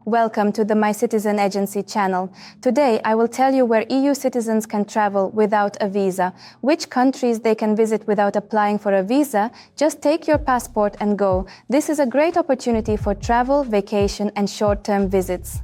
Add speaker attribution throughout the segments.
Speaker 1: Welcome to the My Citizen Agency channel. Today, I will tell you where EU citizens can travel without a visa, which countries they can visit without applying for a visa. Just take your passport and go. This is a great opportunity for travel, vacation, and short-term visits.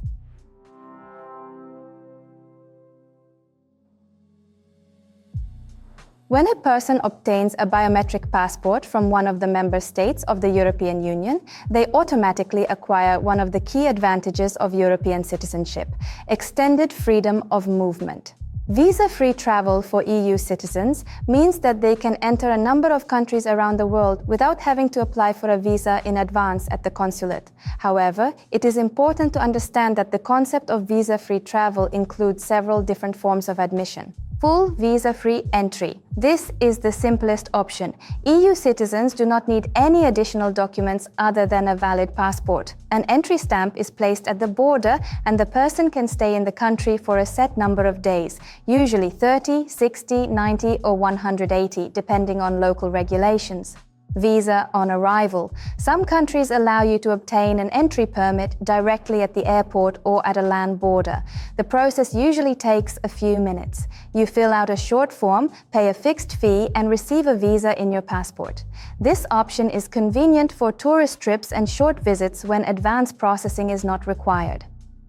Speaker 1: When a person obtains a biometric passport from one of the member states of the European Union, they automatically acquire one of the key advantages of European citizenship: extended freedom of movement. Visa-free travel for EU citizens means that they can enter a number of countries around the world without having to apply for a visa in advance at the consulate. However, it is important to understand that the concept of visa-free travel includes several different forms of admission. Full visa-free entry. This is the simplest option. EU citizens do not need any additional documents other than a valid passport. An entry stamp is placed at the border and the person can stay in the country for a set number of days, usually 30, 60, 90 or 180, depending on local regulations. Visa on arrival. Some countries allow you to obtain an entry permit directly at the airport or at a land border. The process usually takes a few minutes. You fill out a short form, pay a fixed fee, and receive a visa in your passport. This option is convenient for tourist trips and short visits when advanced processing is not required.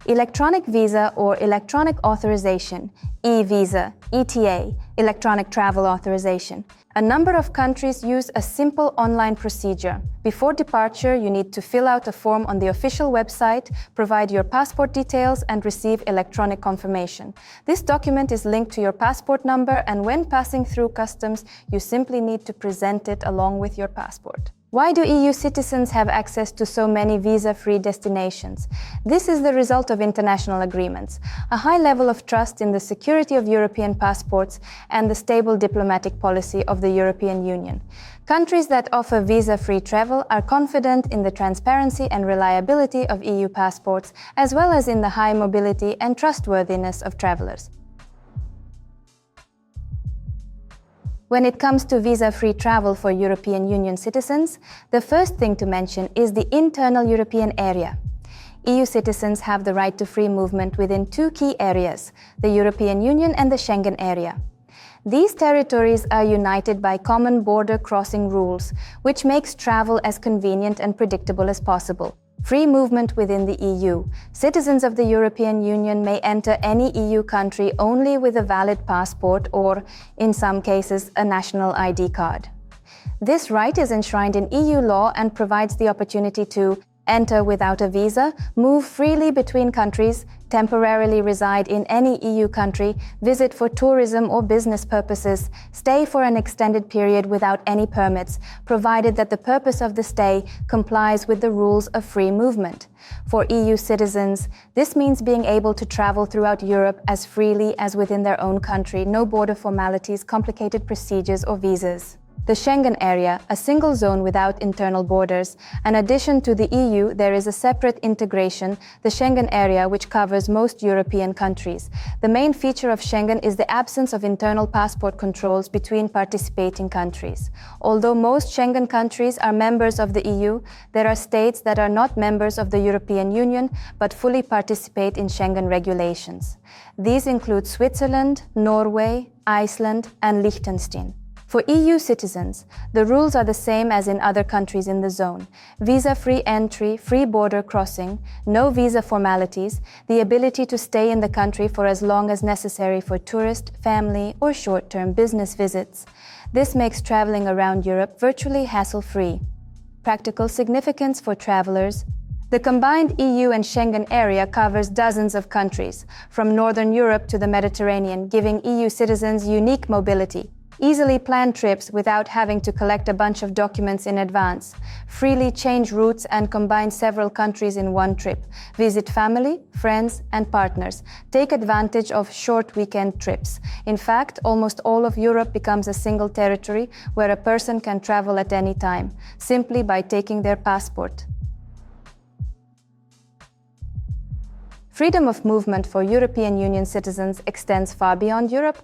Speaker 1: Electronic visa or electronic authorization, e-visa, ETA, electronic travel authorization. A number of countries use a simple online procedure. Before departure, you need to fill out a form on the official website, provide your passport details, and receive electronic confirmation. This document is linked to your passport number, and when passing through customs, you simply need to present it along with your passport. Why do EU citizens have access to so many visa-free destinations? This is the result of international agreements, a high level of trust in the security of European passports, and the stable diplomatic policy of the European Union. Countries that offer visa-free travel are confident in the transparency and reliability of EU passports, as well as in the high mobility and trustworthiness of travelers. When it comes to visa-free travel for European Union citizens, the first thing to mention is the internal European area. EU citizens have the right to free movement within two key areas, the European Union and the Schengen area. These territories are united by common border crossing rules, which makes travel as convenient and predictable as possible. Free movement within the EU. Citizens of the European Union may enter any EU country only with a valid passport or, in some cases, a national ID card. This right is enshrined in EU law and provides the opportunity to enter without a visa, move freely between countries, temporarily reside in any EU country, visit for tourism or business purposes, stay for an extended period without any permits, provided that the purpose of the stay complies with the rules of free movement. For EU citizens, this means being able to travel throughout Europe as freely as within their own country, no border formalities, complicated procedures or visas. The Schengen area, a single zone without internal borders. In addition to the EU, there is a separate integration, the Schengen area, which covers most European countries. The main feature of Schengen is the absence of internal passport controls between participating countries. Although most Schengen countries are members of the EU, there are states that are not members of the European Union but fully participate in Schengen regulations. These include Switzerland, Norway, Iceland, and Liechtenstein. For EU citizens, the rules are the same as in other countries in the zone. Visa-free entry, free border crossing, no visa formalities, the ability to stay in the country for as long as necessary for tourist, family, or short-term business visits. This makes traveling around Europe virtually hassle-free. Practical significance for travelers. The combined EU and Schengen area covers dozens of countries, from Northern Europe to the Mediterranean, giving EU citizens unique mobility. Easily plan trips without having to collect a bunch of documents in advance. Freely change routes and combine several countries in one trip. Visit family, friends, and partners. Take advantage of short weekend trips. In fact, almost all of Europe becomes a single territory where a person can travel at any time, simply by taking their passport. Freedom of movement for European Union citizens extends far beyond Europe.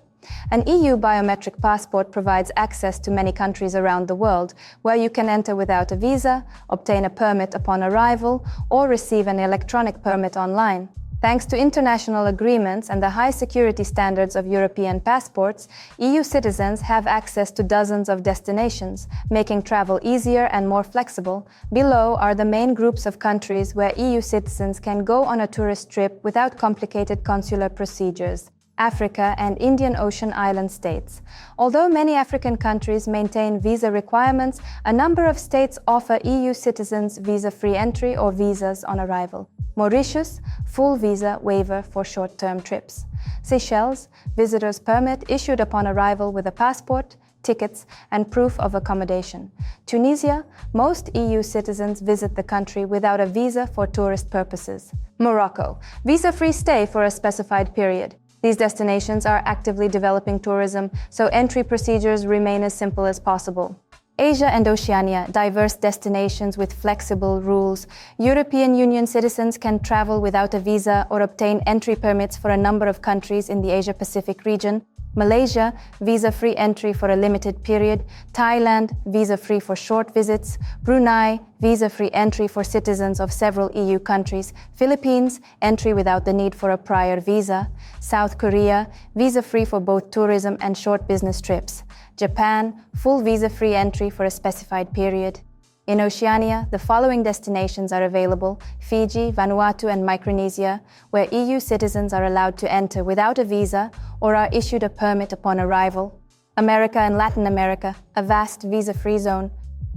Speaker 1: An EU biometric passport provides access to many countries around the world, where you can enter without a visa, obtain a permit upon arrival, or receive an electronic permit online. Thanks to international agreements and the high security standards of European passports, EU citizens have access to dozens of destinations, making travel easier and more flexible. Below are the main groups of countries where EU citizens can go on a tourist trip without complicated consular procedures. Africa and Indian Ocean island states. Although many African countries maintain visa requirements, a number of states offer EU citizens visa-free entry or visas on arrival. Mauritius, full visa waiver for short-term trips. Seychelles, visitor's permit issued upon arrival with a passport, tickets, and proof of accommodation. Tunisia, most EU citizens visit the country without a visa for tourist purposes. Morocco, visa-free stay for a specified period. These destinations are actively developing tourism, so entry procedures remain as simple as possible. Asia and Oceania, diverse destinations with flexible rules. European Union citizens can travel without a visa or obtain entry permits for a number of countries in the Asia-Pacific region. Malaysia, visa-free entry for a limited period. Thailand, visa-free for short visits. Brunei, visa-free entry for citizens of several EU countries. Philippines, entry without the need for a prior visa. South Korea, visa-free for both tourism and short business trips. Japan, full visa-free entry for a specified period. In Oceania, the following destinations are available: Fiji, Vanuatu, and Micronesia, where EU citizens are allowed to enter without a visa or are issued a permit upon arrival. America and Latin America, a vast visa-free zone.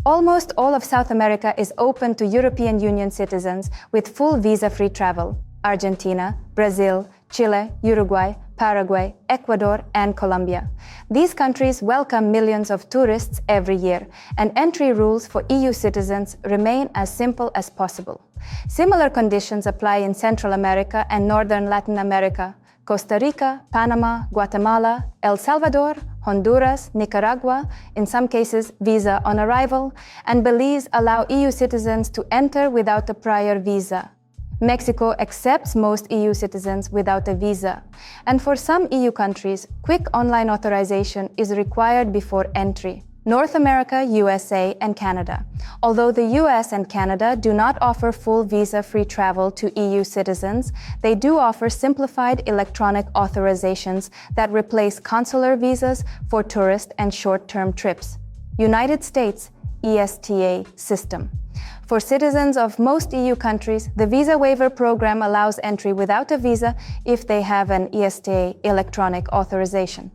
Speaker 1: Almost all of South America is open to European Union citizens with full visa-free travel. Argentina, Brazil, Chile, Uruguay, Paraguay, Ecuador, and Colombia. These countries welcome millions of tourists every year, and entry rules for EU citizens remain as simple as possible. Similar conditions apply in Central America and Northern Latin America. Costa Rica, Panama, Guatemala, El Salvador, Honduras, Nicaragua, in some cases visa on arrival, and Belize allow EU citizens to enter without a prior visa. Mexico accepts most EU citizens without a visa, and for some EU countries, quick online authorization is required before entry. North America, USA, and Canada. Although the US and Canada do not offer full visa-free travel to EU citizens, they do offer simplified electronic authorizations that replace consular visas for tourist and short-term trips. United States, ESTA system. For citizens of most EU countries, the visa waiver program allows entry without a visa if they have an ESTA electronic authorization.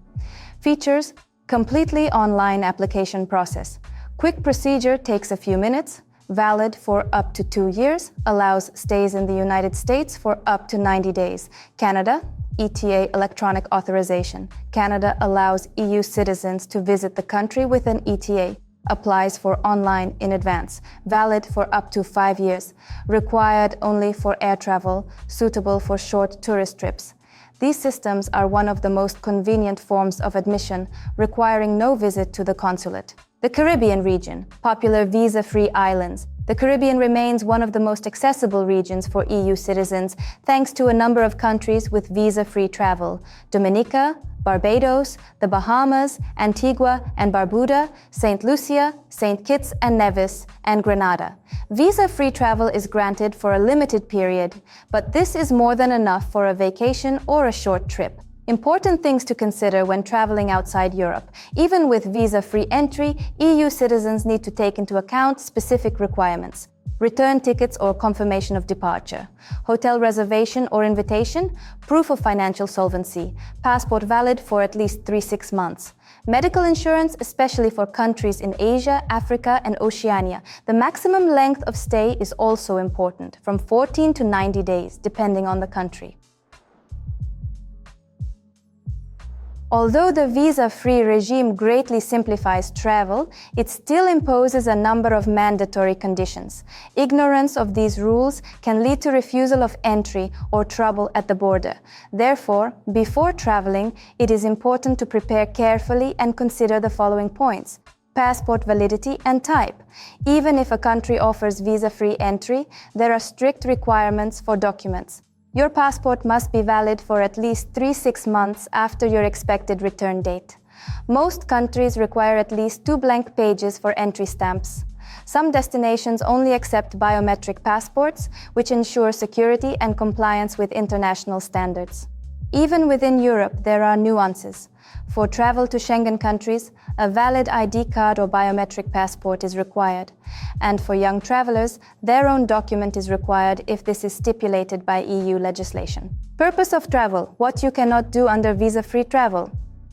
Speaker 1: Features: completely online application process. Quick procedure takes a few minutes, valid for up to 2 years, allows stays in the United States for up to 90 days. Canada, ETA electronic authorization. Canada allows EU citizens to visit the country with an ETA. Applies for online in advance, valid for up to 5 years, required only for air travel, suitable for short tourist trips. These systems are one of the most convenient forms of admission, requiring no visit to the consulate. The Caribbean region, popular visa-free islands. The Caribbean remains one of the most accessible regions for EU citizens, thanks to a number of countries with visa-free travel: Dominica, Barbados, the Bahamas, Antigua and Barbuda, St. Lucia, St. Kitts and Nevis, and Grenada. Visa-free travel is granted for a limited period, but this is more than enough for a vacation or a short trip. Important things to consider when traveling outside Europe. Even with visa-free entry, EU citizens need to take into account specific requirements. Return tickets or confirmation of departure, hotel reservation or invitation, proof of financial solvency, passport valid for at least 6 months. Medical insurance, especially for countries in Asia, Africa, and Oceania. The maximum length of stay is also important, from 14 to 90 days, depending on the country. Although the visa-free regime greatly simplifies travel, it still imposes a number of mandatory conditions. Ignorance of these rules can lead to refusal of entry or trouble at the border. Therefore, before traveling, it is important to prepare carefully and consider the following points: passport validity and type. Even if a country offers visa-free entry, there are strict requirements for documents. Your passport must be valid for at least 6 months after your expected return date. Most countries require at least 2 blank pages for entry stamps. Some destinations only accept biometric passports, which ensure security and compliance with international standards. Even within Europe, there are nuances. For travel to Schengen countries, a valid ID card or biometric passport is required. And for young travelers, their own document is required if this is stipulated by EU legislation. Purpose of travel: what you cannot do under visa-free travel.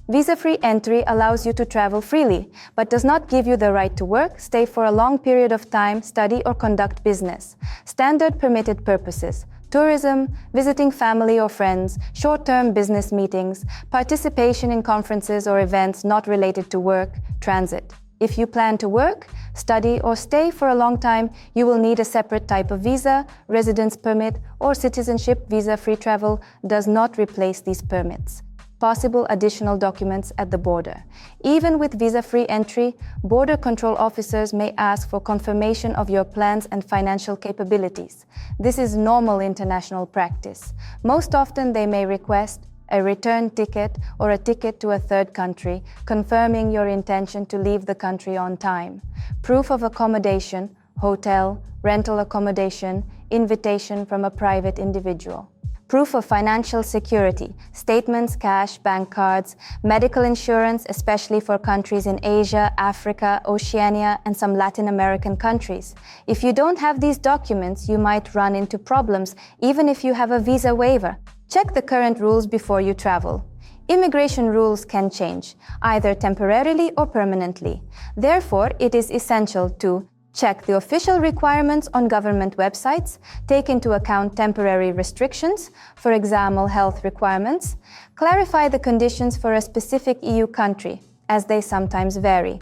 Speaker 1: Visa-free entry allows you to travel freely, but does not give you the right to work, stay for a long period of time, study or conduct business. Standard permitted purposes: tourism, visiting family or friends, short-term business meetings, participation in conferences or events not related to work, transit. If you plan to work, study or stay for a long time, you will need a separate type of visa, residence permit or citizenship. Visa-free travel does not replace these permits. Possible additional documents at the border. Even with visa-free entry, border control officers may ask for confirmation of your plans and financial capabilities. This is normal international practice. Most often they may request a return ticket or a ticket to a third country, confirming your intention to leave the country on time. Proof of accommodation, hotel, rental accommodation, invitation from a private individual. Proof of financial security, statements, cash, bank cards, medical insurance, especially for countries in Asia, Africa, Oceania, and some Latin American countries. If you don't have these documents, you might run into problems, even if you have a visa waiver. Check the current rules before you travel. Immigration rules can change, either temporarily or permanently. Therefore, it is essential to check the official requirements on government websites, take into account temporary restrictions, for example, health requirements, clarify the conditions for a specific EU country, as they sometimes vary.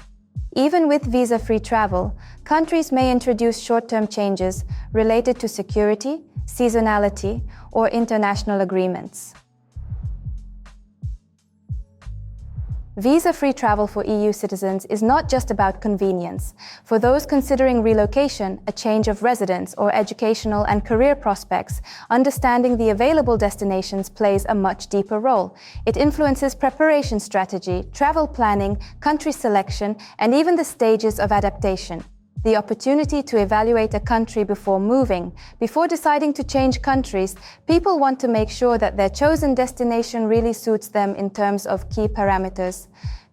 Speaker 1: Even with visa-free travel, countries may introduce short-term changes related to security, seasonality, or international agreements. Visa-free travel for EU citizens is not just about convenience. For those considering relocation, a change of residence, or educational and career prospects, understanding the available destinations plays a much deeper role. It influences preparation strategy, travel planning, country selection, and even the stages of adaptation. The opportunity to evaluate a country before moving. Before deciding to change countries, people want to make sure that their chosen destination really suits them in terms of key parameters: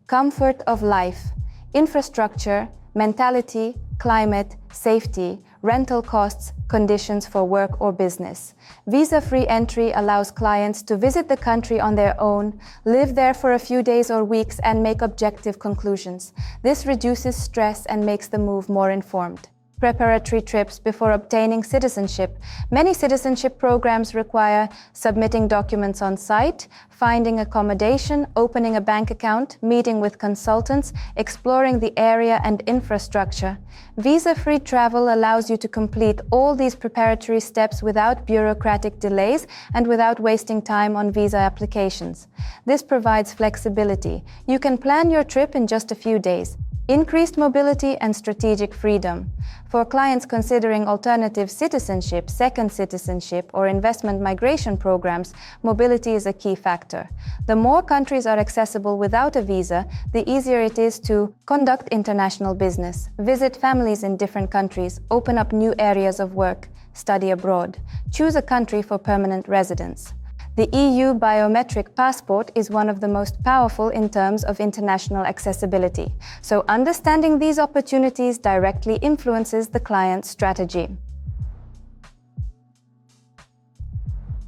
Speaker 1: comfort of life, infrastructure, mentality, climate, safety, rental costs, conditions for work or business. Visa-free entry allows clients to visit the country on their own, live there for a few days or weeks, and make objective conclusions. This reduces stress and makes the move more informed. Preparatory trips before obtaining citizenship. Many citizenship programs require submitting documents on site, finding accommodation, opening a bank account, meeting with consultants, exploring the area and infrastructure. Visa-free travel allows you to complete all these preparatory steps without bureaucratic delays and without wasting time on visa applications. This provides flexibility. You can plan your trip in just a few days. Increased mobility and strategic freedom. For clients considering alternative citizenship, second citizenship, or investment migration programs, mobility is a key factor. The more countries are accessible without a visa, the easier it is to conduct international business, visit families in different countries, open up new areas of work, study abroad, choose a country for permanent residence. The EU biometric passport is one of the most powerful in terms of international accessibility, so understanding these opportunities directly influences the client's strategy.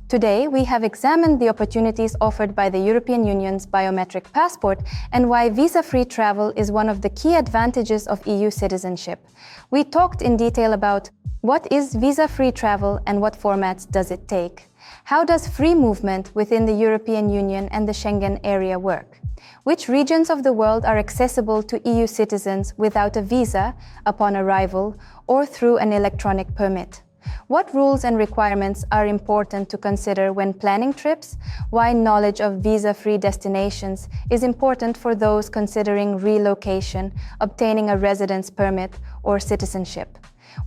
Speaker 1: Today, we have examined the opportunities offered by the European Union's biometric passport and why visa-free travel is one of the key advantages of EU citizenship. We talked in detail about what is visa-free travel and what formats does it take? How does free movement within the European Union and the Schengen area work? Which regions of the world are accessible to EU citizens without a visa upon arrival or through an electronic permit? What rules and requirements are important to consider when planning trips? Why knowledge of visa-free destinations is important for those considering relocation, obtaining a residence permit, or citizenship?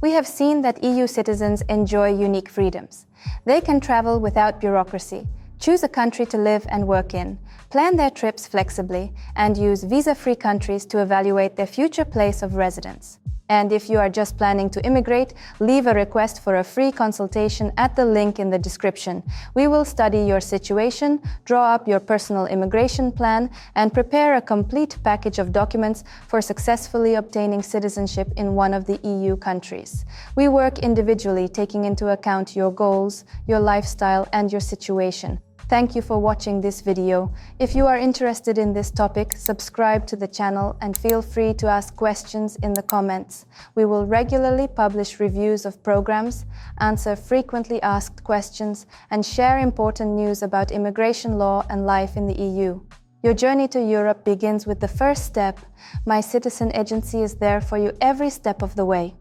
Speaker 1: We have seen that EU citizens enjoy unique freedoms. They can travel without bureaucracy, choose a country to live and work in, plan their trips flexibly, and use visa-free countries to evaluate their future place of residence. And if you are just planning to immigrate, leave a request for a free consultation at the link in the description. We will study your situation, draw up your personal immigration plan, and prepare a complete package of documents for successfully obtaining citizenship in one of the EU countries. We work individually, taking into account your goals, your lifestyle, and your situation. Thank you for watching this video. If you are interested in this topic, subscribe to the channel and feel free to ask questions in the comments. We will regularly publish reviews of programs, answer frequently asked questions, and share important news about immigration law and life in the EU. Your journey to Europe begins with the first step. My Citizen Agency is there for you every step of the way.